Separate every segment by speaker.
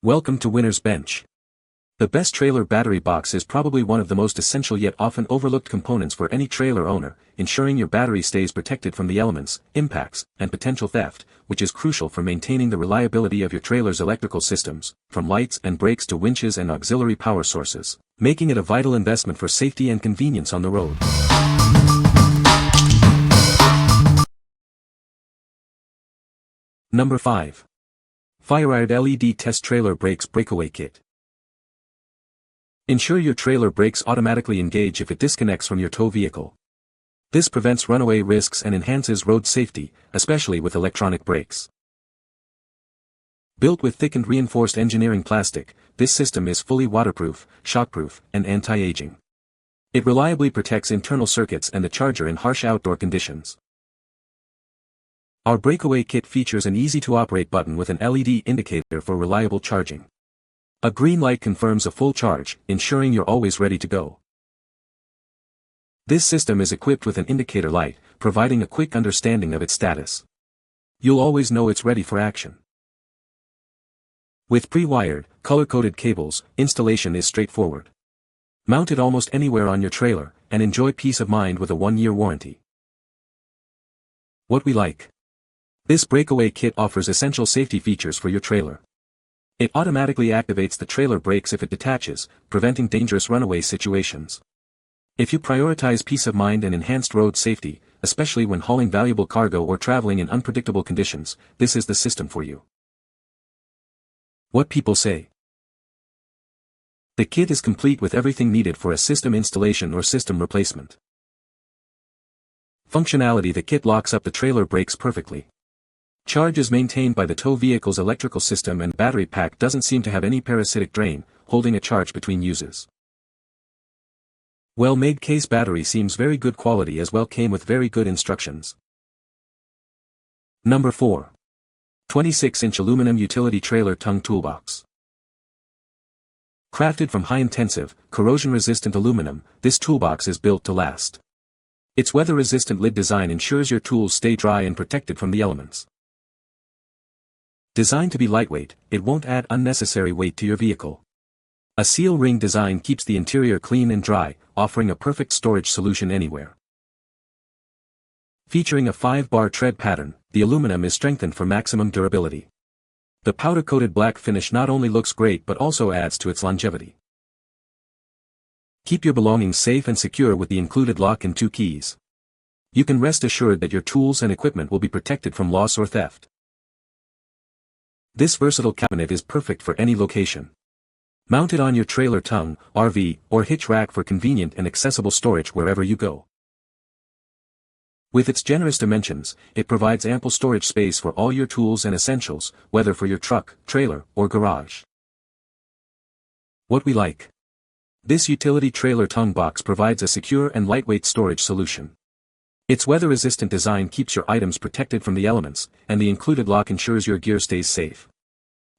Speaker 1: Welcome to Winner's Bench. The best trailer battery box is probably one of the most essential yet often overlooked components for any trailer owner, ensuring your battery stays protected from the elements, impacts, and potential theft, which is crucial for maintaining the reliability of your trailer's electrical systems, from lights and brakes to winches and auxiliary power sources, making it a vital investment for safety and convenience on the road. Number 5. FIERYRED LED Test Trailer Brakes Breakaway Kit. Ensure your trailer brakes automatically engage if it disconnects from your tow vehicle. This prevents runaway risks and enhances road safety, especially with electronic brakes. Built with thickened reinforced engineering plastic, this system is fully waterproof, shockproof, and anti-aging. It reliably protects internal circuits and the charger in harsh outdoor conditions. Our Breakaway kit features an easy-to-operate button with an LED indicator for reliable charging. A green light confirms a full charge, ensuring you're always ready to go. This system is equipped with an indicator light, providing a quick understanding of its status. You'll always know it's ready for action. With pre-wired, color-coded cables, installation is straightforward. Mount it almost anywhere on your trailer, and enjoy peace of mind with a 1-year warranty. What we like. This Breakaway kit offers essential safety features for your trailer. It automatically activates the trailer brakes if it detaches, preventing dangerous runaway situations. If you prioritize peace of mind and enhanced road safety, especially when hauling valuable cargo or traveling in unpredictable conditions, this is the system for you. What people say. The kit is complete with everything needed for a system installation or system replacement. Functionality. The kit locks up the trailer brakes perfectly. Charge is maintained by the tow vehicle's electrical system, and battery pack doesn't seem to have any parasitic drain, holding a charge between uses. Well-made case. Battery seems very good quality as well, came with very good instructions. Number 4. 26-inch aluminum utility trailer tongue toolbox. Crafted from high-intensive, corrosion-resistant aluminum, this toolbox is built to last. Its weather-resistant lid design ensures your tools stay dry and protected from the elements. Designed to be lightweight, it won't add unnecessary weight to your vehicle. A seal ring design keeps the interior clean and dry, offering a perfect storage solution anywhere. Featuring a 5-bar tread pattern, the aluminum is strengthened for maximum durability. The powder-coated black finish not only looks great but also adds to its longevity. Keep your belongings safe and secure with the included lock and 2 keys. You can rest assured that your tools and equipment will be protected from loss or theft. This versatile cabinet is perfect for any location. Mount it on your trailer tongue, RV, or hitch rack for convenient and accessible storage wherever you go. With its generous dimensions, it provides ample storage space for all your tools and essentials, whether for your truck, trailer, or garage. What we like. This utility trailer tongue box provides a secure and lightweight storage solution. Its weather-resistant design keeps your items protected from the elements, and the included lock ensures your gear stays safe.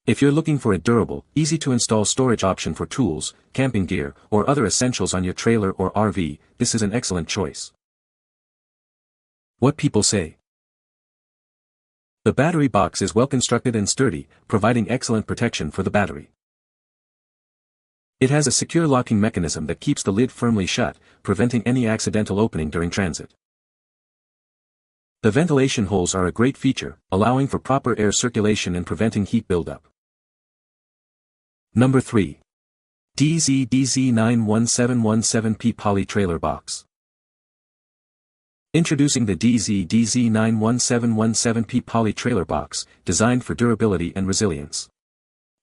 Speaker 1: If you're looking for a durable, easy-to-install storage option for tools, camping gear, or other essentials on your trailer or RV, this is an excellent choice. What people say. The battery box is well constructed and sturdy, providing excellent protection for the battery. It has a secure locking mechanism that keeps the lid firmly shut, preventing any accidental opening during transit. The ventilation holes are a great feature, allowing for proper air circulation and preventing heat buildup. Number 3. DZ91717P Poly Trailer Box. Introducing the DZ91717P Poly Trailer Box, designed for durability and resilience.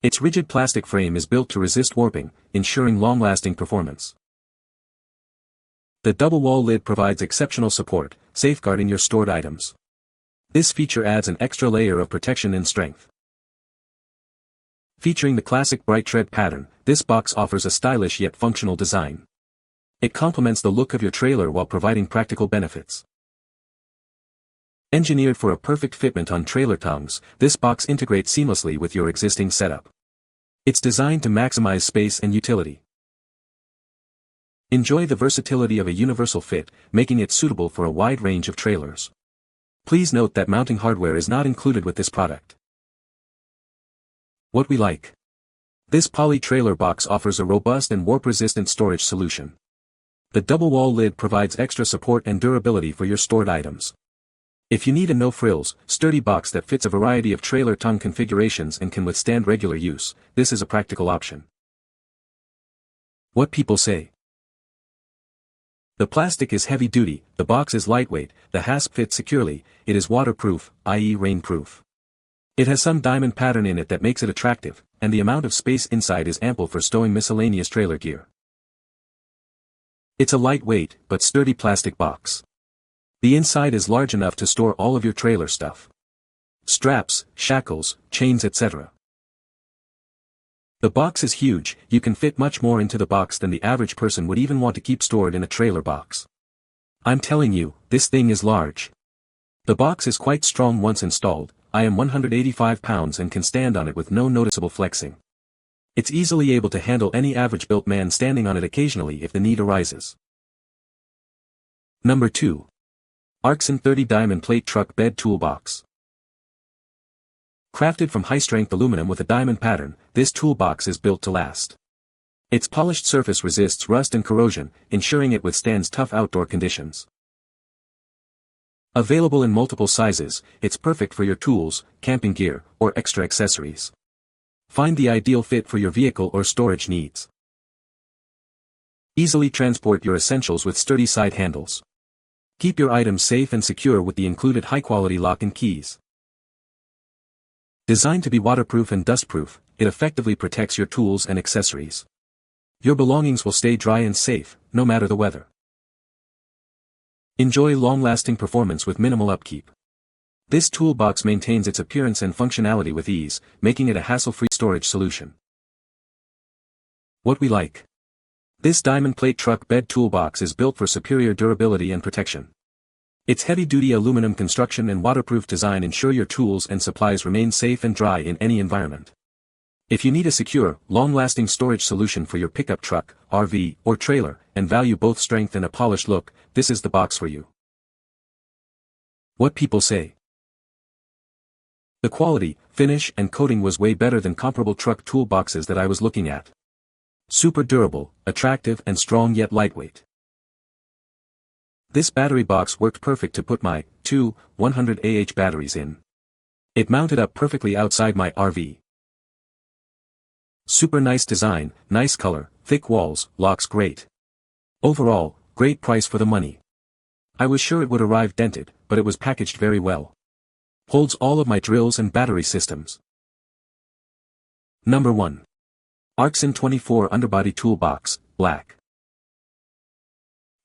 Speaker 1: Its rigid plastic frame is built to resist warping, ensuring long-lasting performance. The double-wall lid provides exceptional support, safeguarding your stored items. This feature adds an extra layer of protection and strength. Featuring the classic bright tread pattern, this box offers a stylish yet functional design. It complements the look of your trailer while providing practical benefits. Engineered for a perfect fitment on trailer tongues, this box integrates seamlessly with your existing setup. It's designed to maximize space and utility. Enjoy the versatility of a universal fit, making it suitable for a wide range of trailers. Please note that mounting hardware is not included with this product. What we like. This poly trailer box offers a robust and warp-resistant storage solution. The double-wall lid provides extra support and durability for your stored items. If you need a no-frills, sturdy box that fits a variety of trailer tongue configurations and can withstand regular use, this is a practical option. What people say. The plastic is heavy-duty, the box is lightweight, the hasp fits securely, it is waterproof, i.e. rainproof. It has some diamond pattern in it that makes it attractive, and the amount of space inside is ample for stowing miscellaneous trailer gear. It's a lightweight, but sturdy plastic box. The inside is large enough to store all of your trailer stuff. Straps, shackles, chains etc. The box is huge, you can fit much more into the box than the average person would even want to keep stored in a trailer box. I'm telling you, this thing is large. The box is quite strong once installed. I am 185 pounds and can stand on it with no noticeable flexing. It's easily able to handle any average-built man standing on it occasionally if the need arises. Number 2. ARKSEN 30 Diamond Plate Truck Bed Toolbox. Crafted from high-strength aluminum with a diamond pattern, this toolbox is built to last. Its polished surface resists rust and corrosion, ensuring it withstands tough outdoor conditions. Available in multiple sizes, it's perfect for your tools, camping gear, or extra accessories. Find the ideal fit for your vehicle or storage needs. Easily transport your essentials with sturdy side handles. Keep your items safe and secure with the included high-quality lock and keys. Designed to be waterproof and dustproof, it effectively protects your tools and accessories. Your belongings will stay dry and safe, no matter the weather. Enjoy long-lasting performance with minimal upkeep. This toolbox maintains its appearance and functionality with ease, making it a hassle-free storage solution. What we like. This diamond plate truck bed toolbox is built for superior durability and protection. Its heavy-duty aluminum construction and waterproof design ensure your tools and supplies remain safe and dry in any environment. If you need a secure, long-lasting storage solution for your pickup truck, RV, or trailer, and value both strength and a polished look, this is the box for you. What people say. The quality, finish, and coating was way better than comparable truck toolboxes that I was looking at. Super durable, attractive and strong yet lightweight. This battery box worked perfect to put my 2 100 batteries in. It mounted up perfectly outside my RV. Super nice design, nice color, thick walls, locks great. Overall, great price for the money. I was sure it would arrive dented, but it was packaged very well. Holds all of my drills and battery systems. Number 1. ARKSEN 24 Underbody Toolbox, Black.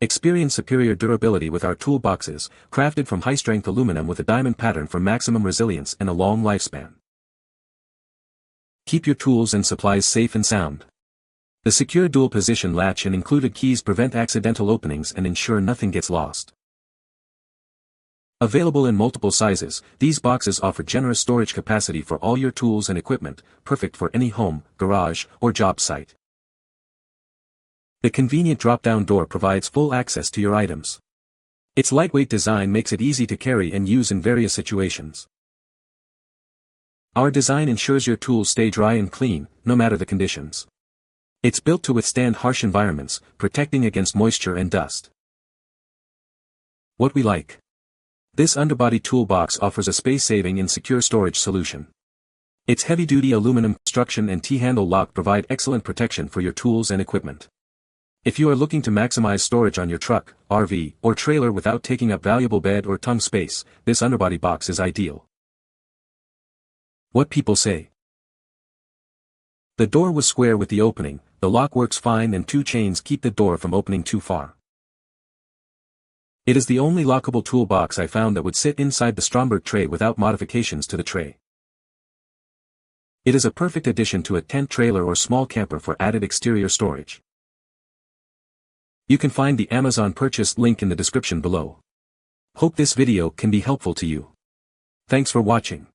Speaker 1: Experience superior durability with our toolboxes, crafted from high-strength aluminum with a diamond pattern for maximum resilience and a long lifespan. Keep your tools and supplies safe and sound. The secure dual-position latch and included keys prevent accidental openings and ensure nothing gets lost. Available in multiple sizes, these boxes offer generous storage capacity for all your tools and equipment, perfect for any home, garage, or job site. The convenient drop-down door provides full access to your items. Its lightweight design makes it easy to carry and use in various situations. Our design ensures your tools stay dry and clean, no matter the conditions. It's built to withstand harsh environments, protecting against moisture and dust. What we like. This underbody toolbox offers a space-saving and secure storage solution. Its heavy-duty aluminum construction and T-handle lock provide excellent protection for your tools and equipment. If you are looking to maximize storage on your truck, RV, or trailer without taking up valuable bed or tongue space, this underbody box is ideal. What people say. The door was square with the opening, the lock works fine and 2 chains keep the door from opening too far. It is the only lockable toolbox I found that would sit inside the Stromberg tray without modifications to the tray. It is a perfect addition to a tent trailer or small camper for added exterior storage. You can find the Amazon purchase link in the description below. Hope this video can be helpful to you. Thanks for watching.